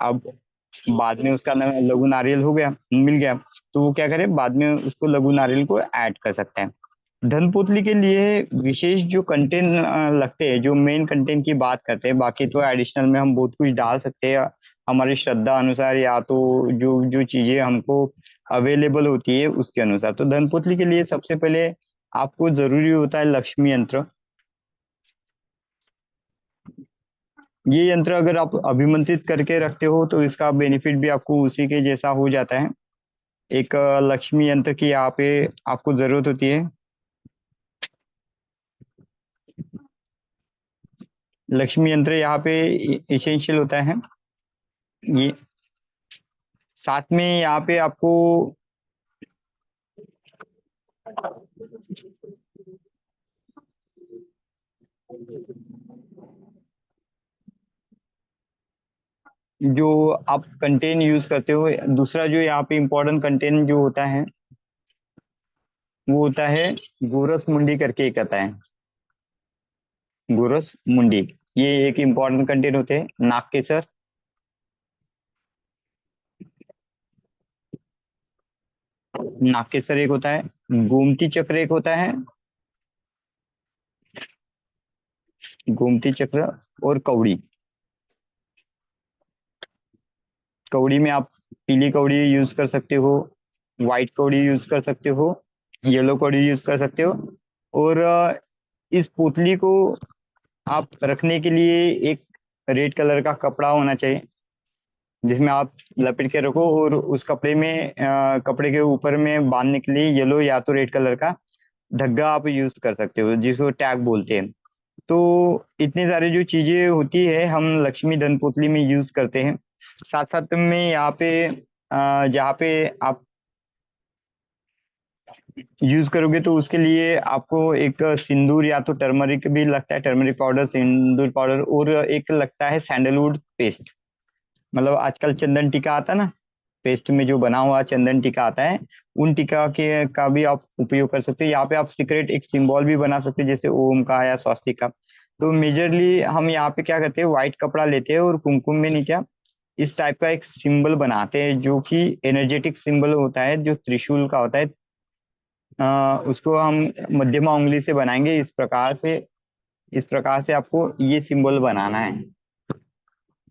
अब बाद में उसका लघु नारियल हो गया, मिल गया, तो वो क्या करे, बाद में उसको लघु नारियल को ऐड कर सकते हैं। धन पोतली के लिए विशेष जो कंटेंट लगते हैं, जो मेन कंटेंट की बात करते हैं, बाकी तो एडिशनल में हम बहुत कुछ डाल सकते हैं हमारी श्रद्धा अनुसार, या तो जो जो चीजें हमको अवेलेबल होती है उसके अनुसार। तो धन पोतली के लिए सबसे पहले आपको जरूरी होता है लक्ष्मी यंत्र। ये यंत्र अगर आप अभिमंत्रित करके रखते हो तो इसका बेनिफिट भी आपको उसी के जैसा हो जाता है। एक लक्ष्मी यंत्र की यहाँ पे आपको जरूरत होती है। लक्ष्मी यंत्र यहाँ पे इसेंशियल होता है। ये साथ में यहाँ पे आपको जो आप कंटेन यूज करते हो, दूसरा जो यहाँ पे इम्पोर्टेंट कंटेन जो होता है वो होता है गोरस मुंडी करके एक आता है। गोरस मुंडी, ये एक इम्पोर्टेंट कंटेन होते हैं। नाग केसर, नाग केसर एक होता है। गोमती चक्र एक होता है, गोमती चक्र। और कौड़ी, कौड़ी में आप पीली कौड़ी यूज कर सकते हो, व्हाइट कौड़ी यूज कर सकते हो, येलो कौड़ी यूज कर सकते हो। और इस पुतली को आप रखने के लिए एक रेड कलर का कपड़ा होना चाहिए जिसमें आप लपेट के रखो, और उस कपड़े में कपड़े के ऊपर में बांधने के लिए येलो या तो रेड कलर का धागा आप यूज कर सकते हो, जिसको टैग बोलते हैं। तो इतनी सारी जो चीजें होती है हम लक्ष्मी धन पुतली में यूज करते हैं। साथ साथ में यहाँ पे जहाँ पे आप यूज करोगे तो उसके लिए आपको एक सिंदूर या तो टर्मरिक भी लगता है, टर्मरिक पाउडर, सिंदूर पाउडर, और एक लगता है सैंडलवुड पेस्ट। मतलब आजकल चंदन टीका आता है ना, पेस्ट में जो बना हुआ चंदन टीका आता है, उन टीका के का भी आप उपयोग कर सकते हो। यहाँ पे आप सीक्रेट एक सिंबल भी बना सकते हो, जैसे ओम का या स्वस्तिक का। तो मेजरली हम यहाँ पे क्या करते हैं, व्हाइट कपड़ा लेते हैं और कुमकुम में नीचे इस टाइप का एक सिंबल बनाते हैं, जो कि एनर्जेटिक सिंबल होता है, जो त्रिशूल का होता है। उसको हम मध्यमा उंगली से बनाएंगे इस प्रकार से। इस प्रकार से आपको ये सिंबल बनाना है,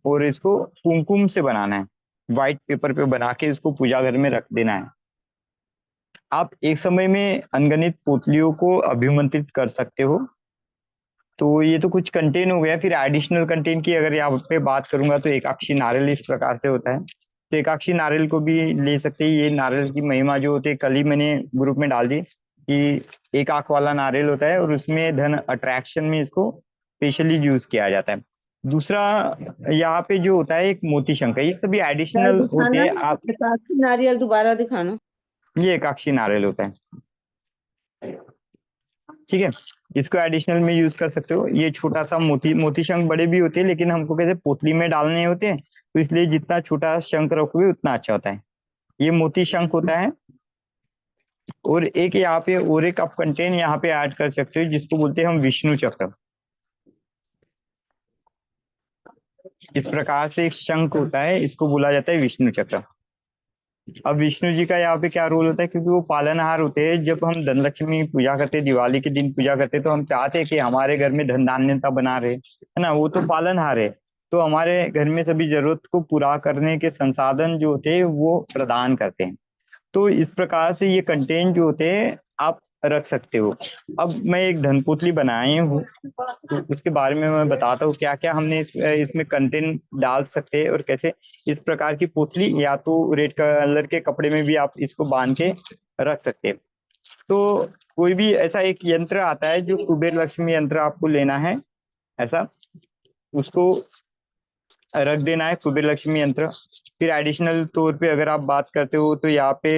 और इसको कुमकुम से बनाना है। व्हाइट पेपर पे बना के इसको पूजा घर में रख देना है। आप एक समय में अनगिनत पुतलियों को अभिमंत्रित कर सकते हो। तो ये तो कुछ कंटेन हो गया। फिर एडिशनल कंटेन की अगर यहाँ पे बात करूंगा तो एकाक्षी नारियल इस प्रकार से होता है। तो एकाक्षी नारियल को भी ले सकते हैं। ये नारियल की महिमा जो होती है, कल ही मैंने ग्रुप में डाल दी कि एक आंख वाला नारियल होता है और उसमें धन अट्रैक्शन में इसको स्पेशली यूज किया जाता है। दूसरा यहाँ पे जो होता है एक मोती शंख है, ये सभी यार एडिशनल होते दिखाना, हैं। आप एकाकी नारियल दोबारा दिखाना। ये एकाक्षी नारियल होता है, ठीक है। इसको एडिशनल में यूज कर सकते हो। ये छोटा सा मोती शंख बड़े भी होते हैं, लेकिन हमको कैसे पोतली में डालने होते हैं, तो इसलिए जितना छोटा शंख रखोगे उतना अच्छा होता है। ये मोती शंख होता है। और एक यहाँ पे और एक आप कंटेन यहाँ पे ऐड कर सकते हो, जिसको बोलते हैं हम विष्णु चक्र। इस प्रकार से एक शंख होता है, इसको बोला जाता है विष्णु चक्र। अब विष्णु जी का यहाँ पे क्या रोल होता है, क्योंकि वो पालनहार होते हैं। जब हम धनलक्ष्मी पूजा करते हैं, दिवाली के दिन पूजा करते हैं, तो हम चाहते हैं कि हमारे घर में धन धान्यता बना रहे, है ना। वो तो पालनहार है, तो हमारे घर में सभी जरूरत को पूरा करने के संसाधन जो होते हैं वो प्रदान करते हैं। तो इस प्रकार से ये कंटेंट जो होते हैं आप रख सकते हो। अब मैं एक धनपुतली बनाई हूँ, तो उसके बारे में मैं बताता हूँ क्या क्या हमने इसमें कंटेंट डाल सकते हैं और कैसे। इस प्रकार की पुतली या तो रेड कलर के कपड़े में भी आप इसको बांध के रख सकते हैं। तो कोई भी ऐसा एक यंत्र आता है जो कुबेर लक्ष्मी यंत्र आपको लेना है, ऐसा उसको रख देना है, कुबेर लक्ष्मी यंत्र। फिर एडिशनल तौर पे अगर आप बात करते हो तो यहाँ पे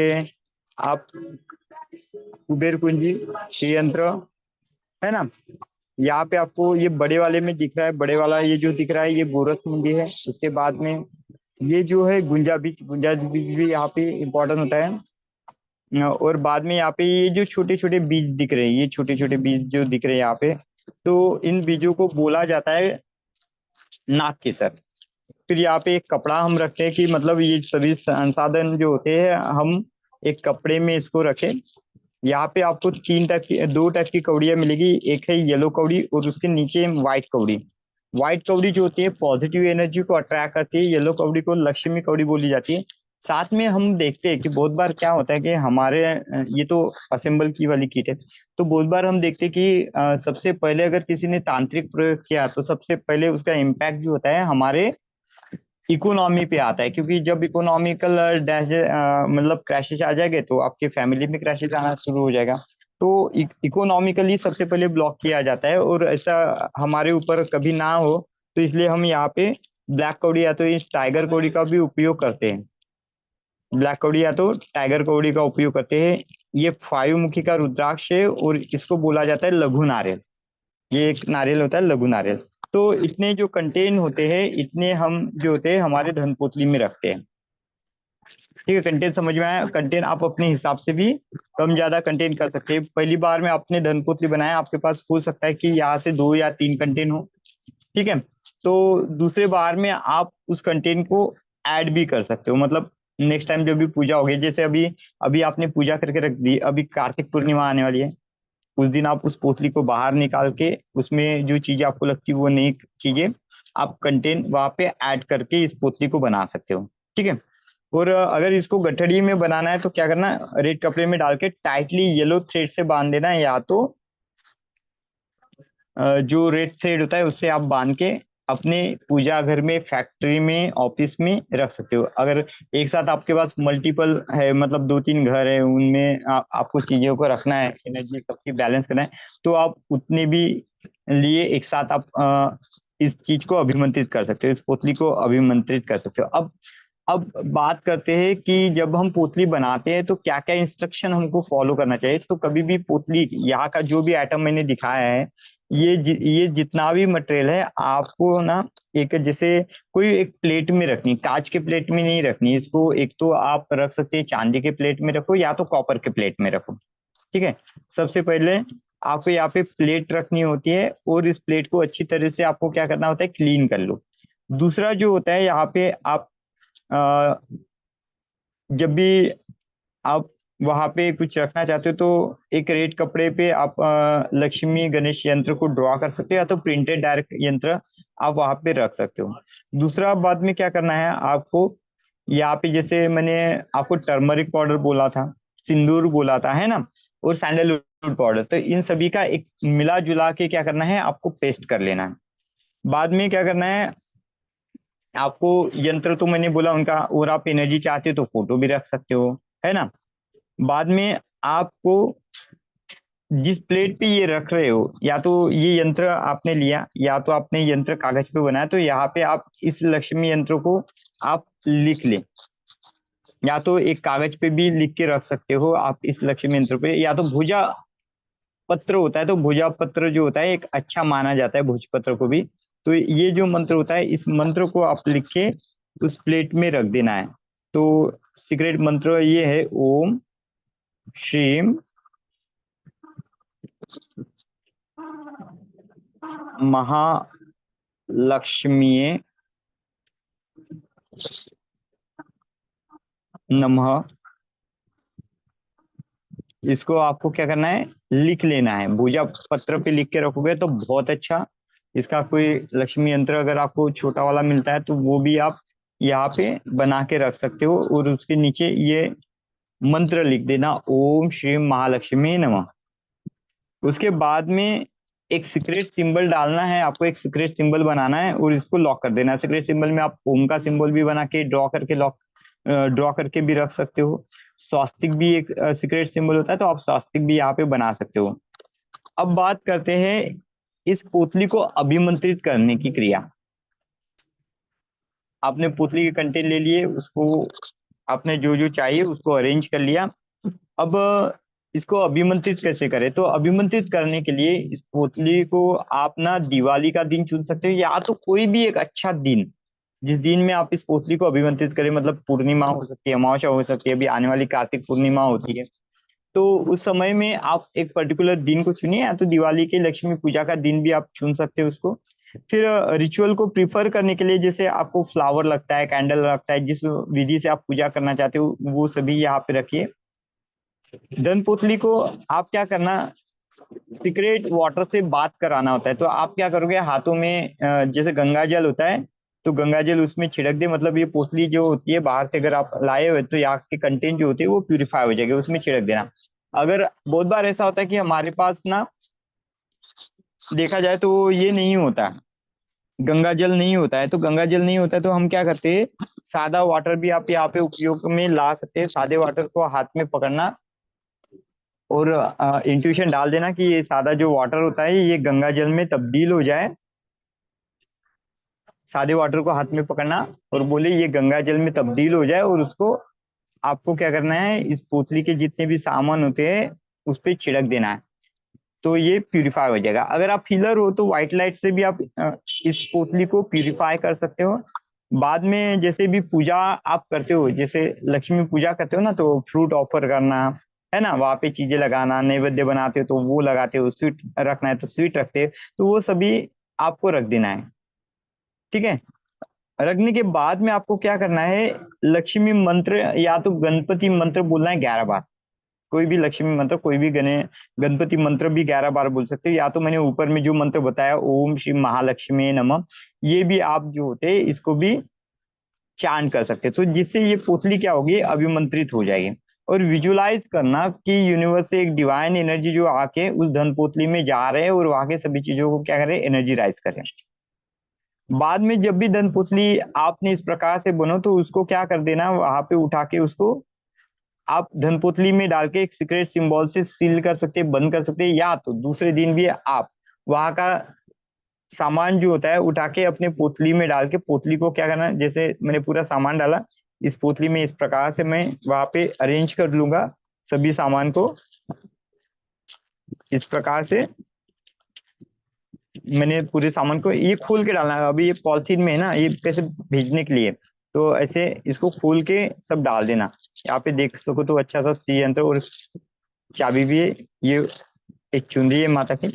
आप कुबेर कुंजी ये यंत्र, है ना। यहाँ पे आपको ये बड़े वाले में दिख रहा है, बड़े वाला ये जो दिख रहा है ये गोरस मुंडी है। उसके बाद में ये जो है गुंजा बीज, गुंजा बीज भी यहाँ पे इम्पोर्टेंट होता है। और बाद में यहाँ पे ये जो छोटे छोटे बीज दिख रहे हैं, ये छोटे छोटे बीज जो दिख रहे हैं यहाँ पे, तो इन बीजों को बोला जाता है नाग केसर। फिर यहाँ पे एक कपड़ा हम रखते हैं कि मतलब ये सभी संसाधन जो होते हैं हम एक कपड़े में इसको रखें। यहाँ पे आपको 3 टाइप की 2 टाइप की कौड़ियाँ मिलेगी, एक है येलो कौड़ी और उसके नीचे व्हाइट कौड़ी। व्हाइट कौड़ी जो होती है पॉजिटिव एनर्जी को अट्रैक्ट करती है, येलो कौड़ी को लक्ष्मी कौड़ी बोली जाती है। साथ में हम देखते हैं कि बहुत बार क्या होता है कि हमारे ये तो असेंबल की वाली किट है, तो बहुत बार हम देखते हैं कि सबसे पहले अगर किसी ने तांत्रिक प्रयोग किया तो सबसे पहले उसका इम्पैक्ट जो होता है हमारे इकोनॉमी पे आता है, क्योंकि जब इकोनॉमिकल डैश मतलब क्रैशेस आ जाएंगे तो आपके फैमिली में क्रैशेस आना शुरू हो जाएगा। तो इकोनॉमिकली सबसे पहले ब्लॉक किया जाता है और ऐसा हमारे ऊपर कभी ना हो, तो इसलिए हम यहाँ पे ब्लैक कौड़ी या तो इस टाइगर कौड़ी का भी उपयोग करते हैं। ब्लैक कौड़ी या तो टाइगर कौड़ी का उपयोग करते हैं। ये 5 मुखी का रुद्राक्ष है और इसको बोला जाता है लघु नारियल। ये एक नारियल होता है लघु नारियल। तो इतने जो कंटेन होते हैं इतने हम जो होते हैं हमारे धन पोतली में रखते हैं। ठीक है, कंटेंट समझ में आया? कंटेंट आप अपने हिसाब से भी कम ज्यादा कंटेंट कर सकते हैं। पहली बार में आपने धन पोतली बनाया, आपके पास हो सकता है कि यहाँ से 2 या 3 कंटेंट हो। ठीक है, तो दूसरे बार में आप उस कंटेंट को ऐड भी कर सकते हो। मतलब नेक्स्ट टाइम जब भी पूजा होगी, जैसे अभी अभी आपने पूजा करके रख दी, अभी कार्तिक पूर्णिमा आने वाली है, उस दिन आप उस पोतली को बाहर निकाल के उसमें जो चीजें आपको लगती है वो नई चीजें आप कंटेंट वहां पे ऐड करके इस पोतली को बना सकते हो। ठीक है, और अगर इसको गठड़ी में बनाना है तो क्या करना है, रेड कपड़े में डाल के टाइटली येलो थ्रेड से बांध देना है, या तो जो रेड थ्रेड होता है उससे आप बांध के अपने पूजा घर में, फैक्ट्री में, ऑफिस में रख सकते हो। अगर एक साथ आपके पास मल्टीपल है, मतलब 2-3 घर है, उनमें आपको चीजों को रखना है, एनर्जी सबकी बैलेंस करना है, तो आप उतने भी लिए एक साथ आप इस चीज को अभिमंत्रित कर सकते हो, इस पोतली को अभिमंत्रित कर सकते हो। अब बात करते हैं कि जब हम पोतली बनाते हैं तो क्या क्या इंस्ट्रक्शन हमको फॉलो करना चाहिए। तो कभी भी पोतली, यहाँ का जो भी आइटम मैंने दिखाया है, ये जितना भी मटेरियल है आपको ना एक जैसे कोई एक प्लेट में रखनी, कांच के प्लेट में नहीं रखनी इसको। एक तो आप रख सकते हैं चांदी के प्लेट में रखो या तो कॉपर के प्लेट में रखो। ठीक है, सबसे पहले आपको यहाँ पे प्लेट रखनी होती है और इस प्लेट को अच्छी तरह से आपको क्या करना होता है, क्लीन कर लो। दूसरा जो होता है यहाँ पे आप अ, जब भी आप वहां पे कुछ रखना चाहते हो तो एक रेड कपड़े पे आप लक्ष्मी गणेश यंत्र को ड्रॉ कर सकते हो, या तो प्रिंटेड डायरेक्ट यंत्र आप वहां पे रख सकते हो। दूसरा बाद में क्या करना है आपको, यहाँ पे जैसे मैंने आपको टर्मरिक पाउडर बोला था, सिंदूर बोला था, है ना, और सैंडलवुड पाउडर, तो इन सभी का एक मिला जुला के क्या करना है, आपको पेस्ट कर लेना है। बाद में क्या करना है आपको, यंत्र तो मैंने बोला उनका, और आप एनर्जी चाहते हो तो फोटो भी रख सकते हो, है ना। बाद में आपको जिस प्लेट पे ये रख रहे हो, या तो ये यंत्र आपने लिया या तो आपने यंत्र कागज पे बनाया, तो यहाँ पे आप इस लक्ष्मी यंत्र को आप लिख लें, या तो एक कागज पे भी लिख के रख सकते हो आप इस लक्ष्मी यंत्र पे, या तो भुजा पत्र होता है, तो भुजा पत्र जो होता है एक अच्छा माना जाता है भुज पत्र को भी। तो ये जो मंत्र होता है इस मंत्र को आप लिख के उस प्लेट में रख देना है। तो सीक्रेट मंत्र ये है, ओम श्रीम महालक्ष्मी नमः। इसको आपको क्या करना है, लिख लेना है, भुजा पत्र पे लिख के रखोगे तो बहुत अच्छा। इसका कोई लक्ष्मी यंत्र अगर आपको छोटा वाला मिलता है तो वो भी आप यहाँ पे बना के रख सकते हो, और उसके नीचे ये मंत्र लिख देना, ओम श्री महालक्ष्मी नमः। उसके बाद में एक सीक्रेट सिंबल डालना है आपको, एक सीक्रेट सिंबल बनाना है और इसको लॉक कर देना है। सीक्रेट सिंबल में आप ओम का सिंबल भी बना के ड्रॉ करके भी रख सकते हो। स्वास्तिक भी एक सीक्रेट सिंबल होता है, तो आप स्वास्तिक भी यहाँ पे बना सकते हो। अब बात करते हैं इस पोतली को अभिमंत्रित करने की क्रिया। आपने पोतली के कंटेंट ले लिए, उसको आपने जो जो चाहिए उसको अरेंज कर लिया। अब इसको अभिमंत्रित कैसे करें, तो अभिमंत्रित करने के लिए इस पोतली को आप ना दिवाली का दिन चुन सकते हो, या तो कोई भी एक अच्छा दिन जिस दिन में आप इस पोतली को अभिमंत्रित करें। मतलब पूर्णिमा हो सकती है, अमावस्या हो सकती है, अभी आने वाली कार्तिक पूर्णिमा होती है, तो उस समय में आप एक पर्टिकुलर दिन को चुनिए, या तो दिवाली की लक्ष्मी पूजा का दिन भी आप चुन सकते हो उसको। फिर रिचुअल को प्रिफर करने के लिए जैसे आपको फ्लावर लगता है, कैंडल लगता है, जिस विधि से आप पूजा करना चाहते हो वो सभी यहाँ पे रखिए। धन पोतली को आप क्या करना, सीक्रेट वाटर से बात कराना होता है। तो आप क्या करोगे, हाथों में जैसे गंगा जल होता है तो गंगा जल उसमें छिड़क दे, मतलब ये पोतली जो होती है बाहर से अगर आप लाए हुए तो यहाँ के कंटेंट जो होते हैं वो प्यूरिफाई हो जाएगी, उसमें छिड़क देना। अगर बहुत बार ऐसा होता है कि हमारे पास ना देखा जाए तो ये नहीं होता, गंगा जल नहीं होता है, तो गंगा जल नहीं होता है तो हम क्या करते हैं, सादा वाटर भी आप यहाँ पे उपयोग में ला सकते हैं। सादे वाटर को हाथ में पकड़ना और इंट्यूशन डाल देना कि ये सादा जो वाटर होता है ये गंगा जल में तब्दील हो जाए। सादे वाटर को हाथ में पकड़ना और बोले ये गंगा जल में तब्दील हो जाए, और उसको आपको क्या करना है, इस पोतली के जितने भी सामान होते हैं उस पर छिड़क देना है, तो ये प्यूरिफाई हो जाएगा। अगर आप फीलर हो तो व्हाइट लाइट से भी आप इस पोतली को प्यूरिफाई कर सकते हो। बाद में जैसे भी पूजा आप करते हो, जैसे लक्ष्मी पूजा करते हो ना, तो फ्रूट ऑफर करना है ना, वहां पे चीजें लगाना, नैवेद्य बनाते हो तो वो लगाते हो, स्वीट रखना है तो स्वीट रखते हो, तो वो सभी आपको रख देना है। ठीक है, रखने के बाद में आपको क्या करना है, लक्ष्मी मंत्र या तो गणपति मंत्र बोलना है 11 बार। कोई भी लक्ष्मी मंत्र, कोई भी गणपति मंत्र भी 11 बार बोल सकते हो, या तो मैंने ऊपर में जो मंत्र बताया ओम श्री महालक्ष्मी नमः, ये भी आप जो होते हैं इसको भी चांट कर सकते हैं, तो जिससे ये पोतली क्या होगी, अभिमंत्रित हो जाएगी। और विजुलाइज करना कि यूनिवर्स से एक डिवाइन एनर्जी जो आके उस धन पोतली में जा रहे हैं और वहां के सभी चीजों को क्या करें, एनर्जीराइज करें। बाद में जब भी धन पोतली आपने इस प्रकार से बनो तो उसको क्या कर देना, वहां पे उठा के उसको आप धन पोतली में डाल के एक सीक्रेट सिंबल से सील कर सकते हैं, बंद कर सकते हैं, या तो दूसरे दिन भी आप वहां का सामान जो होता है उठा के अपने पोतली में डाल के, पोतली को क्या करना, जैसे मैंने पूरा सामान डाला इस पोतली में, इस प्रकार से मैं वहां पे अरेंज कर लूंगा सभी सामान को। इस प्रकार से मैंने पूरे सामान को ये खोल के डालना है, अभी ये पॉलिथीन में है ना, ये कैसे भेजने के लिए, तो ऐसे इसको खोल के सब डाल देना। यहाँ पे देख सको तो अच्छा सा सी यंत्र और चाबी भी है, ये एक चुनरी है माता की।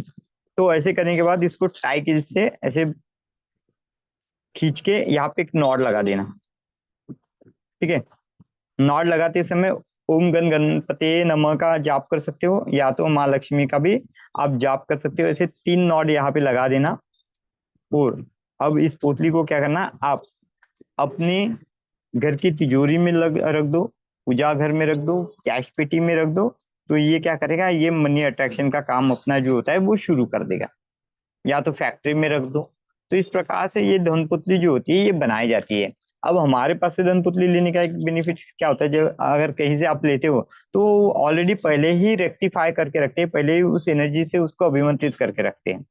तो ऐसे करने के बाद इसको टाई की से ऐसे खींच के यहाँ पे एक नॉट लगा देना। ठीक है, नॉट लगाते समय ओम गण गणपते नमः का जाप कर सकते हो, या तो माँ लक्ष्मी का भी आप जाप कर सकते हो। ऐसे 3 नॉट यहाँ पे लगा देना। और अब इस पोतली को क्या करना, आप अपने घर की तिजोरी में रख दो, पूजा घर में रख दो, कैश पेटी में रख दो, तो ये क्या करेगा, ये मनी अट्रैक्शन का काम अपना जो होता है वो शुरू कर देगा। या तो फैक्ट्री में रख दो। तो इस प्रकार से ये धनपुतली जो होती है ये बनाई जाती है। अब हमारे पास से धनपुतली लेने का एक बेनिफिट क्या होता है, जब अगर कहीं से आप लेते हो तो ऑलरेडी पहले ही रेक्टिफाई करके रखते हैं, पहले ही उस एनर्जी से उसको अभिमंत्रित करके रखते हैं।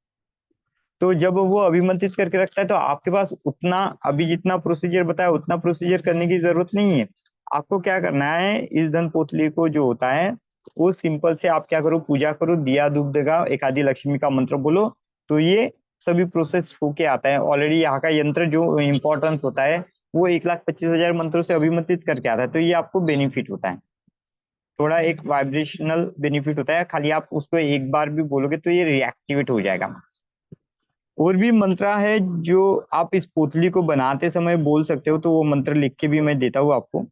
तो जब वो अभिमंत्रित करके रखता है तो आपके पास उतना, अभी जितना प्रोसीजर बताया उतना प्रोसीजर करने की जरूरत नहीं है। आपको क्या करना है, इस धन पोतली को जो होता है वो सिंपल से आप क्या करो, पूजा करो, दिया धूप देगा, एक आदि लक्ष्मी का मंत्र बोलो, तो ये सभी प्रोसेस होके आता है। ऑलरेडी यहाँ का यंत्र जो इम्पोर्टेंस होता है वो 1,25,000 मंत्रों से अभिमंत्रित करके आता है, तो ये आपको बेनिफिट होता है। थोड़ा एक वाइब्रेशनल बेनिफिट होता है, खाली आप उसको एक बार भी बोलोगे तो ये रिएक्टिवेट हो जाएगा। और भी मंत्र है जो आप इस पोतली को बनाते समय बोल सकते हो, तो वो मंत्र लिख के भी मैं देता हूँ आपको।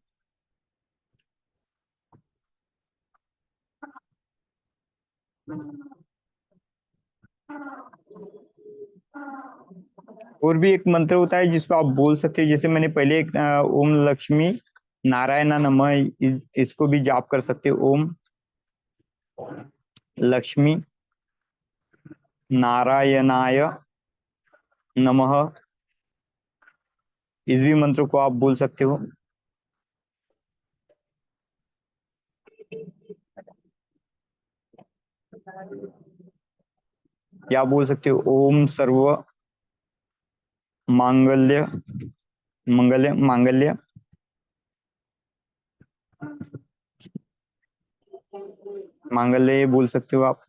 और भी एक मंत्र होता है जिसको आप बोल सकते हो, जैसे मैंने पहले एक ओम लक्ष्मी नारायण नमः, इसको भी जाप कर सकते हो। ओम लक्ष्मी नारायणाय नमः, इस भी मंत्र को आप बोल सकते हो। या बोल सकते हो ओम सर्व मांगल्य मंगल्य मांगल्य मांगल्य बोल सकते हो आप।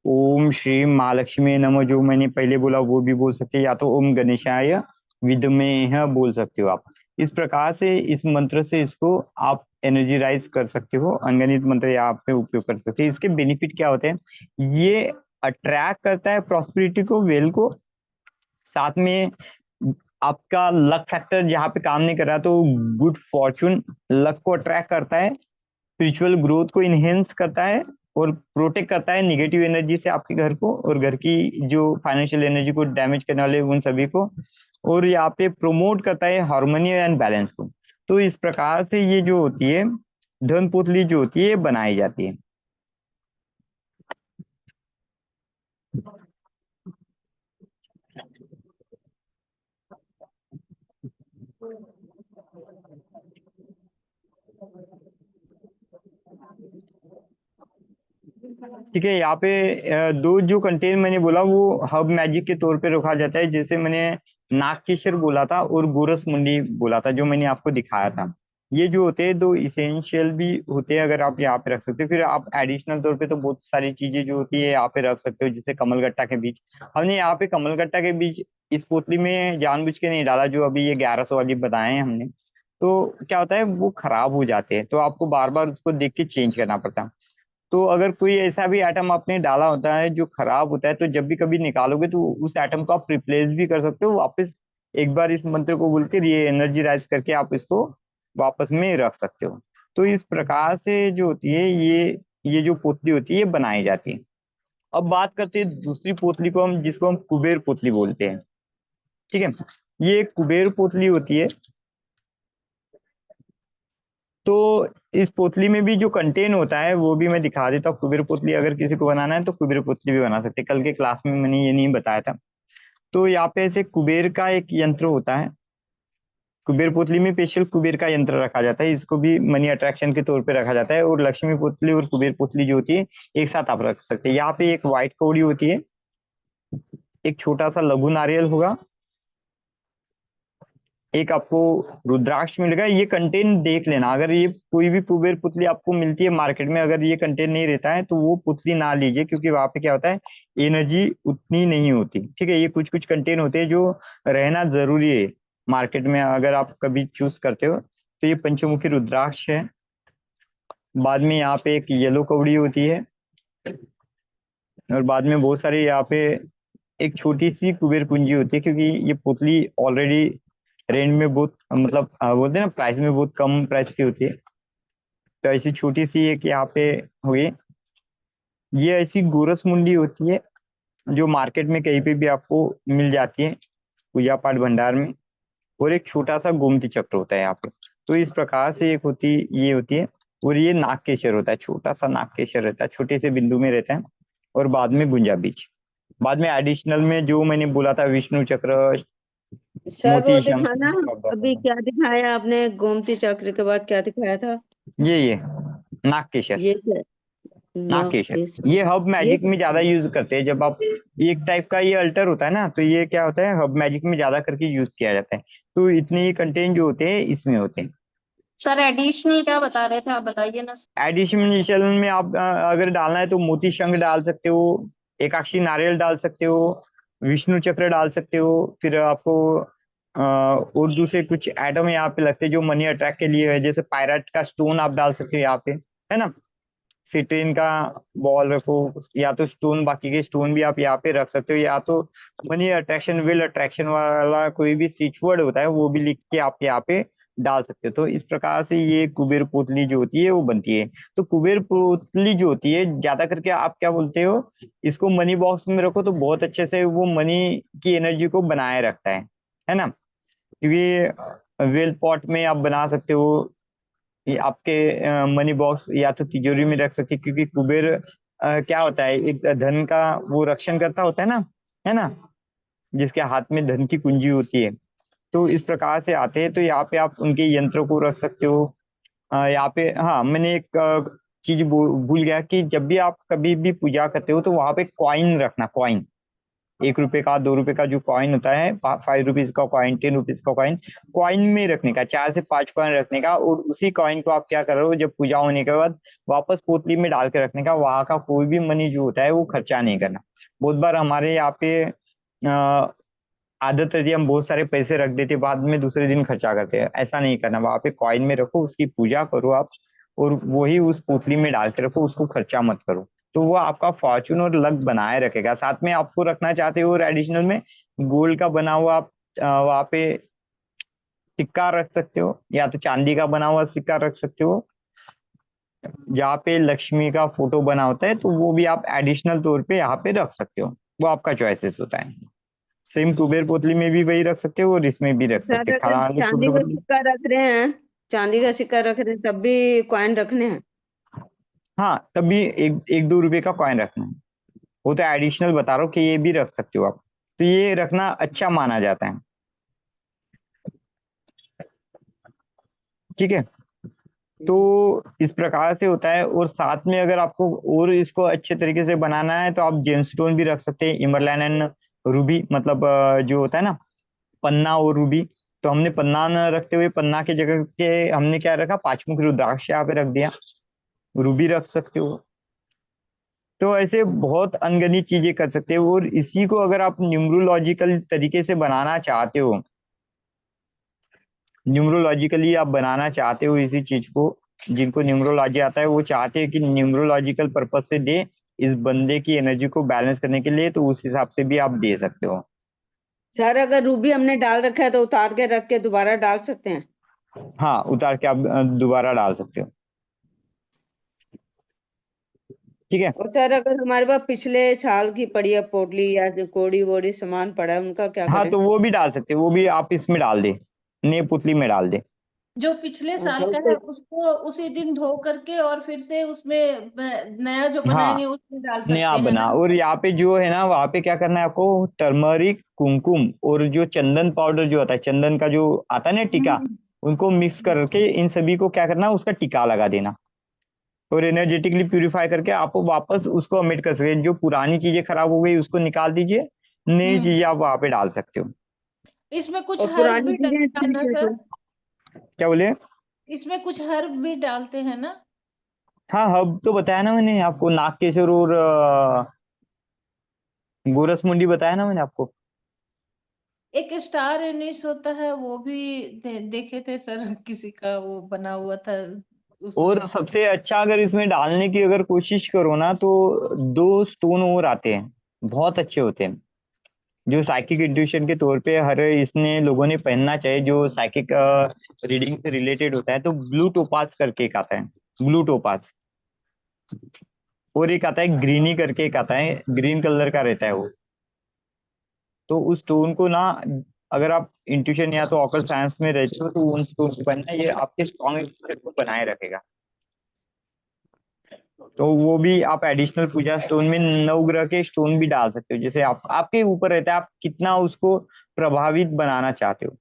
ओम श्री महालक्ष्मी नमः जो मैंने पहले बोला वो भी बोल सकते हैं, या तो ओम गणेशाय विद्महे बोल सकते हो आप। इस प्रकार से इस मंत्र से इसको आप एनर्जीराइज कर सकते हो, अनगिनत मंत्र यहाँ पे उपयोग कर सकते हैं। इसके बेनिफिट क्या होते हैं, ये अट्रैक्ट करता है प्रॉस्पेरिटी को, वेल को, साथ में आपका लक फैक्टर जहाँ पे काम नहीं कर रहा तो गुड फॉर्चून लक को अट्रैक्ट करता है, स्पिरिचुअल ग्रोथ को इनहेंस करता है और प्रोटेक्ट करता है निगेटिव एनर्जी से आपके घर को और घर की जो फाइनेंशियल एनर्जी को डैमेज करने वाले उन सभी को, और यहाँ पे प्रोमोट करता है हार्मोनी एंड बैलेंस को। तो इस प्रकार से ये जो होती है धन पोतली जो होती है बनाई जाती है। ठीक है, यहाँ पे दो जो कंटेंट मैंने बोला वो हब मैजिक के तौर पे रखा जाता है, जैसे मैंने नागकेशर बोला था और गोरस मुंडी बोला था जो मैंने आपको दिखाया था। ये जो होते हैं दो इसेंशियल भी होते हैं, अगर आप यहाँ पे रख सकते हो। फिर आप एडिशनल तौर पे तो बहुत सारी चीजें जो होती है यहाँ पे रख सकते हो, जैसे कमलगट्टा के बीज। हमने यहाँ पे कमलगट्टा के बीज इस पोतली में जानबूझ के नहीं डाला, जो अभी ये 1100 वाली बताए हैं हमने। तो क्या होता है वो खराब हो जाते हैं, तो आपको बार बार उसको देख के चेंज करना पड़ता है। तो अगर कोई ऐसा भी आइटम आपने डाला होता है जो खराब होता है, तो जब भी कभी निकालोगे तो उस आइटम को आप रिप्लेस भी कर सकते हो वापस। एक बार इस मंत्र को बोल के ये एनर्जी राइज करके आप इसको वापस में रख सकते हो। तो इस प्रकार से जो होती है ये जो पोतली होती है ये बनाई जाती है। अब बात करते हैं दूसरी पोतली को, हम जिसको हम कुबेर पोतली बोलते हैं। ठीक है, ये एक कुबेर पोतली होती है। तो इस पोतली में भी जो कंटेन होता है वो भी मैं दिखा देता हूँ। कुबेर पोतली अगर किसी को बनाना है तो कुबेर पोतली भी बना सकते हैं, कल के क्लास में मैंने ये नहीं बताया था। तो यहाँ पे ऐसे कुबेर का एक यंत्र होता है, कुबेर पोतली में स्पेशल कुबेर का यंत्र रखा जाता है, इसको भी मनी अट्रैक्शन के तौर पे रखा जाता है। और लक्ष्मी पोतली और कुबेर पोतली जो होती है एक साथ आप रख सकते हैं। यहाँ पे एक व्हाइट कौड़ी होती है, एक छोटा सा लघु नारियल होगा, एक आपको रुद्राक्ष मिलेगा। ये कंटेन देख लेना, अगर ये कोई भी कुबेर पुतली आपको मिलती है मार्केट में, अगर ये कंटेन नहीं रहता है तो वो पुतली ना लीजिए, क्योंकि वहां पे क्या होता है एनर्जी उतनी नहीं होती। ठीक है, ये कुछ कुछ कंटेन होते हैं जो रहना जरूरी है मार्केट में, अगर आप कभी चूज करते हो। तो ये पंचमुखी रुद्राक्ष है। बाद में यहाँ पे एक येलो कौड़ी होती है, और बाद में बहुत सारी यहाँ पे एक छोटी सी कुबेर कुंजी होती है, क्योंकि ये पुतली ऑलरेडी रेंज में बहुत मतलब बोलते हैं ना प्राइस में बहुत कम प्राइस की होती है। तो ऐसी छोटी सी एक यहाँ पे हुई। ये ऐसी गोरस मुंडी होती है जो मार्केट में कहीं पे भी आपको मिल जाती है पूजा पाठ भंडार में। और एक छोटा सा गोमती चक्र होता है यहाँ पे। तो इस प्रकार से एक होती ये होती है। और ये नागकेशर होता है, छोटा सा नागकेशर रहता है, छोटे से बिंदु में रहता है। और बाद में गुंजा बीज, बाद में एडिशनल में जो मैंने बोला था विष्णु चक्र, सर वो मोती शंख, दिखाना, अभी क्या दिखाया आपने? गोमती चक्र के बाद क्या दिखाया था? ये नागकेशर। ये क्या? नागकेशर नागकेश? ये हब ये मैजिक में ज्यादा यूज करते हैं। जब आप एक टाइप का ये अल्टर होता है ना, तो ये क्या होता है हब मैजिक में ज्यादा करके यूज किया जाता है। तो इतने ही कंटेंट जो होते हैं इसमें होते हैं। सर एडिशनल क्या बता रहे थे, आप बताइए ना। एडिशनल में आप अगर डालना है तो मोती शंख डाल सकते हो, एकाक्षी नारियल डाल सकते हो, विष्णु चक्र डाल सकते हो। फिर आपको और दूसरे कुछ आइटम यहाँ पे लगते हैं जो मनी अट्रैक्ट के लिए है, जैसे पायरेट का स्टोन आप डाल सकते हो यहाँ पे, है ना। सिट्रीन का बॉल रखो, या तो स्टोन, बाकी के स्टोन भी आप यहाँ पे रख सकते हो, या तो मनी अट्रैक्शन विल अट्रैक्शन वाला कोई भी स्विच वर्ड होता है वो भी लिख के आप यहाँ पे डाल सकते हो। तो इस प्रकार से ये कुबेर पोतली जो होती है वो बनती है। तो कुबेर पोतली जो होती है ज्यादा करके आप क्या बोलते हो, इसको मनी बॉक्स में रखो तो बहुत अच्छे से वो मनी की एनर्जी को बनाए रखता है ना। क्योंकि वेल पॉट में आप बना सकते हो, ये आपके मनी बॉक्स या तो तिजोरी में रख सकते हैं, क्योंकि कुबेर क्या होता है एक धन का वो रक्षण करता होता है ना, जिसके हाथ में धन की कुंजी होती है। तो इस प्रकार से आते हैं, तो यहाँ पे आप उनके यंत्रों को रख सकते हो। यहाँ पे हाँ मैंने एक चीज भूल गया कि जब भी आप कभी भी पूजा करते हो तो वहां पे कॉइन रखना, कॉइन 1 रुपए का 2 रुपए का जो कॉइन होता है, 5 रुपीज का कॉइन, 10 रुपीज का कॉइन, कॉइन में रखने का, 4 से 5 कॉइन रखने का। और उसी कॉइन को आप क्या कर रहे हो जब पूजा होने के बाद वापस पोतली में डाल के रखने का। वहां का कोई भी मनी जो होता है वो खर्चा नहीं करना। बहुत बार हमारे यहाँ पे आदत रहती है, हम बहुत सारे पैसे रख देते बाद में दूसरे दिन खर्चा करते हैं। ऐसा नहीं करना, वहां पे कॉइन में रखो, उसकी पूजा करो आप, और वही उस पोतली में डाल के रखो, उसको खर्चा मत करो। तो वो आपका फॉर्चून और लक बनाए रखेगा। साथ में आपको रखना चाहते हो और एडिशनल में गोल्ड का बना हुआ आप वहां पे सिक्का रख सकते हो, या तो चांदी का बना हुआ सिक्का रख सकते हो। जहाँ पे लक्ष्मी का फोटो बना होता है तो वो भी आप एडिशनल तौर पे यहाँ पे रख सकते हो, वो आपका चॉइसेस होता है। सेम कुबेर पोतली में भी वही रख सकते हो और इसमें भी रख सकते सर हो, अगर खाली चांदी कुबेर का पोतली। सिक्का रख रहे हैं, चांदी का सिक्का रख रहे हैं तब भी कॉइन रखने हैं? हाँ, तब भी एक एक दो रुपए का कॉइन रखना है। वो तो एडिशनल बता रहा हूँ कि ये भी रख सकते हो आप, तो ये रखना अच्छा माना जाता है। ठीक है, तो इस प्रकार से होता है। और साथ में अगर आपको और इसको अच्छे तरीके से बनाना है तो आप जेमस्टोन भी रख सकते हैं, इमरलैन एंड रूबी, मतलब जो होता है ना, पन्ना और रूबी। तो हमने पन्ना न रखते हुए पन्ना की जगह के हमने क्या रखा, पांचमुख रुद्राक्ष यहाँ पे रख दिया। रूबी रख सकते हो। तो ऐसे बहुत अनगिनत चीजें कर सकते हो। और इसी को अगर आप न्यूमरोलॉजिकल तरीके से बनाना चाहते हो, न्यूमरोलॉजिकली आप बनाना चाहते हो इसी चीज को, जिनको न्यूमरोलॉजी आता है वो चाहते हैं कि न्यूमरोलॉजिकल पर्पज से दे इस बंदे की एनर्जी को बैलेंस करने के लिए, तो उस हिसाब से भी आप दे सकते हो। सर अगर रूबी हमने डाल रखा है तो उतार के रख के दोबारा डाल सकते हैं? हाँ, उतार के आप दोबारा डाल सकते हो। ठीक है। और सर अगर हमारे पास पिछले साल की पड़ी है पोटली या जो कोड़ी वोड़ी सामान पड़ा है उनका क्या हाँ, करें? तो वो भी डाल सकते हो, वो भी आप इसमें डाल दे, नए पुतली में डाल दे। जो पिछले अच्छा साल का है उसको उसी दिन धो करके और फिर से उसमें नया जो हाँ, बनाएंगे उसमें डाल नया सकते हैं बना। ना? और यहाँ पे जो है ना, वहाँ पे क्या करना है आपको, टर्मरिक, कुमकुम और जो चंदन पाउडर जो होता है, चंदन का जो आता है ना टीका, हम्म। उनको मिक्स करके इन सभी को क्या करना है, उसका टीका लगा देना। और एनर्जेटिकली प्यूरिफाई करके आप वापस उसको अमिट कर सकते हैं। जो पुरानी चीजें खराब हो गई उसको निकाल दीजिए, नई हम्म। चीजें आप वहां पे डाल सकते हो। इसमें कुछ और हर्ब पुरानी भी चीजें ठीक डालना है सर? तो? क्या बोले? इसमें कुछ हर्ब भी डालते हैं ना? हाँ, हब तो बताया ना मैंने आपको, नागकेशर और गोरस मुंडी बताया ना मैंने आपको। एक स्टार एनिस होता है वो भी देखे थे सर, किसी का वो बना हुआ था और उसमें। सबसे अच्छा, अगर इसमें डालने की अगर कोशिश करो ना, तो दो स्टोन और आते हैं, बहुत अच्छे होते हैं, जो साइकिक इंट्यूशन के तौर पे हर इसने लोगों ने पहनना चाहिए, जो साइकिक रीडिंग से रिलेटेड होता है। तो ब्लू टोपाज करके एक आता है, ब्लू टोपाज। और एक आता है ग्रीनी करके, एक आता है ग्रीन कलर का रहता है वो। तो उस स्टोन को ना, अगर आप इंट्यूशन या तो ऑकल्ट साइंस में रहते हो तो उन स्टोन को पहनना, ये आपके स्ट्रॉन्ग को बनाए रखेगा। तो वो भी आप एडिशनल पूजा स्टोन में नवग्रह के स्टोन भी डाल सकते हो। जैसे आप, आपके ऊपर रहता है आप कितना उसको प्रभावित बनाना चाहते हो।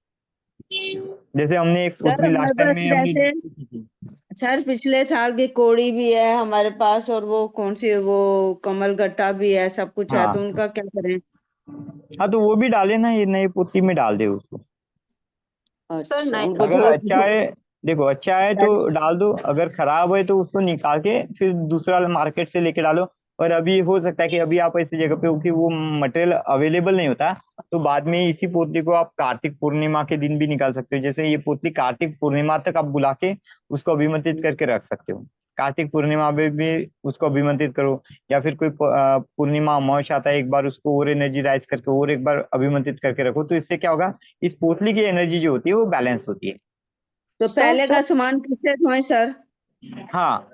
जैसे हमने एक सर पोथली हमारे लास्ट टाइम पास में हमने जैसे की थी। सर पिछले साल की कोड़ी भी है हमारे पास, और वो कौन सी वो कमल गट्टा भी है, सब कुछ है, तो हाँ, उनका क्या करें? हाँ, तो वो भी डाले ना, ये नई पोथली में डाल दे उसको। सर अच्छा, नहीं, उनको अगर धो अच्छा धो है, देखो अच्छा है तो डाल दो, अगर खराब है तो उसको निकाल के फिर दूसरा मार्केट से लेके डालो। और अभी हो सकता है कि अभी आप ऐसी जगह पे हो कि वो मटेरियल अवेलेबल नहीं होता, तो बाद में इसी पोतली को आप कार्तिक पूर्णिमा के दिन भी निकाल सकते हो। जैसे ये पोतली कार्तिक पूर्णिमा तक आप बुला के उसको अभिमंत्रित करके रख सकते हो। कार्तिक पूर्णिमा में भी उसको अभिमंत्रित करो, या फिर कोई पूर्णिमा अमावस्या आता है, एक बार उसको और एनर्जी राइज करके और एक बार अभिमंत्रित करके रखो। तो इससे क्या होगा, इस पोतली की एनर्जी जो होती है वो बैलेंस होती है। तो सर पहले का जब सामान किससे धोए सर? हाँ,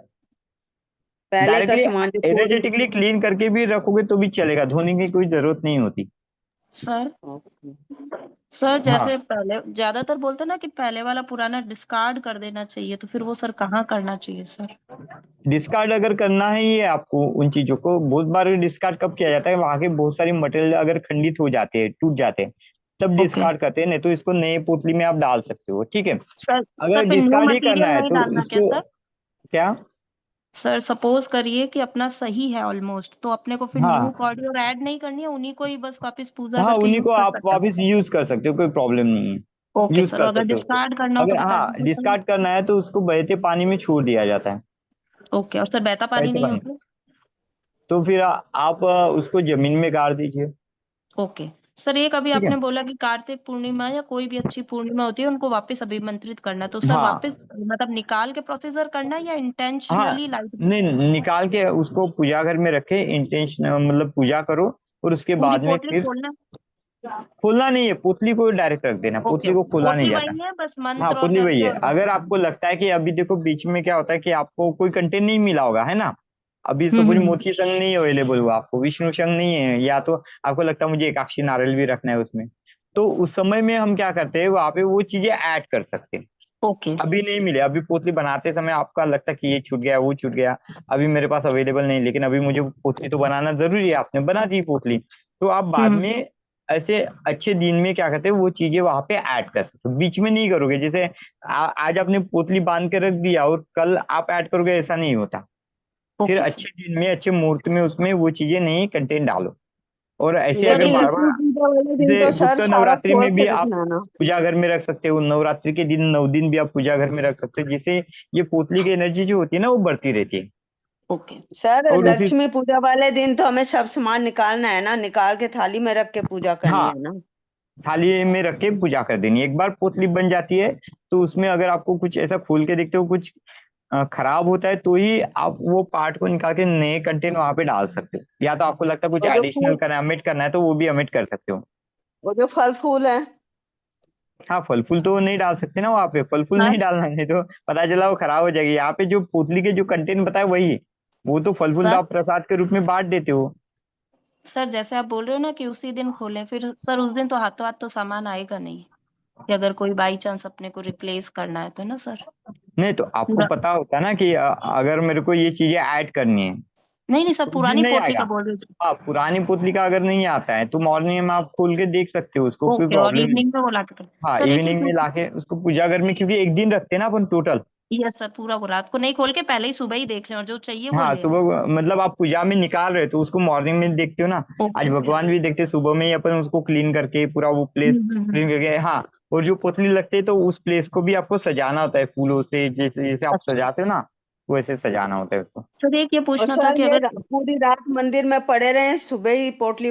पहले का डायरेक्टली सामान जो कोड़ी। एनर्जेटिकली क्लीन करके भी रखोगे तो भी चलेगा, धोने की कोई जरूरत नहीं होती। Sir okay. सर हाँ, जैसे पहले ज्यादातर बोलते हैं ना कि पहले वाला पुराना डिस्कार्ड कर देना चाहिए, तो फिर वो सर कहाँ करना चाहिए सर? डिस्कार्ड अगर करना है ये आपको, उन चीजों को बहुत बार डिस्कार्ड कब किया जाता है, वहां के बहुत सारी मटेरियल अगर खंडित हो जाते हैं, टूट जाते हैं, तब ओके डिस्कार्ड करते हैं। नहीं तो इसको नए पुतली में आप डाल सकते हो। ठीक है। सर। अगर सर फिर न्यू डिस्कार्ड ही करना मटेरियल है नहीं तो डालना क्या इसको सर? क्या। सर सपोज करिए कि अपना सही है ऑलमोस्ट, तो अपने को फिर न्यू हाँ, कॉर्डी और ऐड नहीं करनी है, उन्हीं को ही बस वापस पूजा हाँ, करके उन्हीं यूज को कर आप सकता वापस यूज कर सकते हो, कोई प्रॉब्लम नहीं है। है? ओके यूज सर, कर अगर सकते हो उसको। डिस्कार्ड करना हो तो अगर बता हाँ, दीजिए सर। डिस्कार्ड करना है तो उसको बहते पानी में छोड़ दिया जाता है। ओके, और सर बहता पानी बहते नहीं पानी, होता? तो फिर आप उसको जमीन में गाड़ दीजिए। ओके सर, एक अभी ठीक है। आपने बोला कि कार्तिक पूर्णिमा या कोई भी अच्छी पूर्णिमा होती है उनको वापस अभिमंत्रित करना, तो सर वापस हाँ, मतलब निकाल के प्रोसीजर करना है या हाँ, इंटेंशनली लाइट नहीं, निकाल के उसको पूजा घर में रखे, इंटेंशन मतलब पूजा करो, और उसके पूरी बाद में पोटली फिर खोलना है? खोलना नहीं है, पुतली को डायरेक्ट रख देना, ओके पुतली को खोला नहीं पोटली जाता। वही है, बस हाँ मंत्र और पुतली वही करके है। और बस। अगर आपको लगता है कि अभी देखो बीच में क्या होता है कि आपको कोई कंटेंट नहीं मिला होगा, है ना, अभी सपोज हम्म। मोती संघ नहीं अवेलेबल हुआ आपको, विष्णु संघ नहीं है, या तो आपको लगता है मुझे एकाक्षी नारियल भी रखना है उसमें, तो उस समय में हम क्या करते हैं, वहां पे वो चीजें ऐड कर सकते हैं। ओके अभी नहीं मिले, अभी पोतली बनाते समय आपका लगता है कि ये छूट गया वो छूट गया, अभी मेरे पास अवेलेबल नहीं, लेकिन अभी मुझे पोतली तो बनाना जरूरी है, आपने बना दी पोतली, तो आप बाद हम्म। में ऐसे अच्छे दिन में क्या करते हैं, वो चीजें वहां पे ऐड कर सकते हो, बीच में नहीं करोगे। जैसे आज आपने पोतली बांध के रख दिया और कल आप ऐड करोगे, ऐसा नहीं होता। फिर ओके अच्छे दिन में अच्छे मुहूर्त में उसमें वो चीजें नहीं कंटेंट डालो। और ऐसे सर अगर यदि ये बार बार, लक्ष्मी पूजा वाले दिन जैसे तो सर गुप्त सारा नवरात्रि खोल में भी के आप रखना ना। पूजा घर में रख सकते हो, नवरात्रि के दिन 9 दिन भी आप पूजा घर में रख सकते हो, जिससे ये पोतली की एनर्जी जो होती है ना वो बढ़ती रहती है। ओके सर और उसी, लक्ष्मी पूजा वाले दिन तो हमें सब सामान निकालना है ना, निकाल के थाली में रख के पूजा करनी हाँ है ना। थाली में रख के पूजा कर देनी है। एक बार पोतली बन जाती है तो उसमें अगर आपको कुछ ऐसा खोल के देखते हो कुछ खराब होता है, तो ही आप वो पार्ट को निकाल के नए कंटेंट वहां पे डाल सकते हो, या तो आपको लगता है कुछ वो जो एडिशनल फूल, करना है, omit करना है, तो वो भी omit कर सकते हो। वो जो फल फूल है, हाँ फल फूल तो नहीं डाल सकते ना वहाँ पे, फल फूल सर नहीं डालना है, नहीं तो पता चला वो खराब हो जाएगी। यहाँ पे जो पोतली के जो कंटेंट बताए वही है। वो तो फल फूल तो सर आप प्रसाद के रूप में बांट देते हो। सर जैसे आप बोल रहे हो ना कि उसी दिन खोलें, फिर सर उस दिन तो हाथों हाथ तो सामान आएगा नहीं, कि अगर कोई बाई चांस अपने को रिप्लेस करना है तो ना सर। नहीं तो आपको पूरा पता होता ना कि अगर मेरे को ये चीजें ऐड करनी है नहीं नहीं सर, तो उस दिन पुरानी नहीं पोटली का आएगा। बोल रही हूँ। हाँ पुरानी पुतली का अगर नहीं आता है तो मॉर्निंग में आप खोल के देख सकते हो, उसको कोई ओके, और प्रॉब्लम नहीं। इवनिंग में वो लाके कर। हाँ सर एक ही इवनिंग में पूछ, लाके उसको पूजा घर में, क्योंकि एक दिन रखते हैं ना अपन टोटल। यस सर, पूरा वो रात को नहीं खोल के पहले ही सुबह ही देख लें और जो चाहिए वो हाँ ले लें। सुबह मतलब आप पूजा में निकाल रहे हो तो उसको मॉर्निंग में देखते हो ना। आज ओके। भगवान भी देखते हैं, सुबह में ही अपन उसको क्लीन करके पूरा वो प्लेस हम्म। क्लीन करके, हाँ। और जो पुतली लगते है तो उस प्लेस को भी आपको सजाना होता है फूलों से, जैसे जैसे आप अच्छा सजाते हो ना वैसे सजाना होता है उसको। सर, एक ये और पूछना था सर कि ये अगर पूरी रात मंदिर में पड़े रहे, सुबह ही पोटली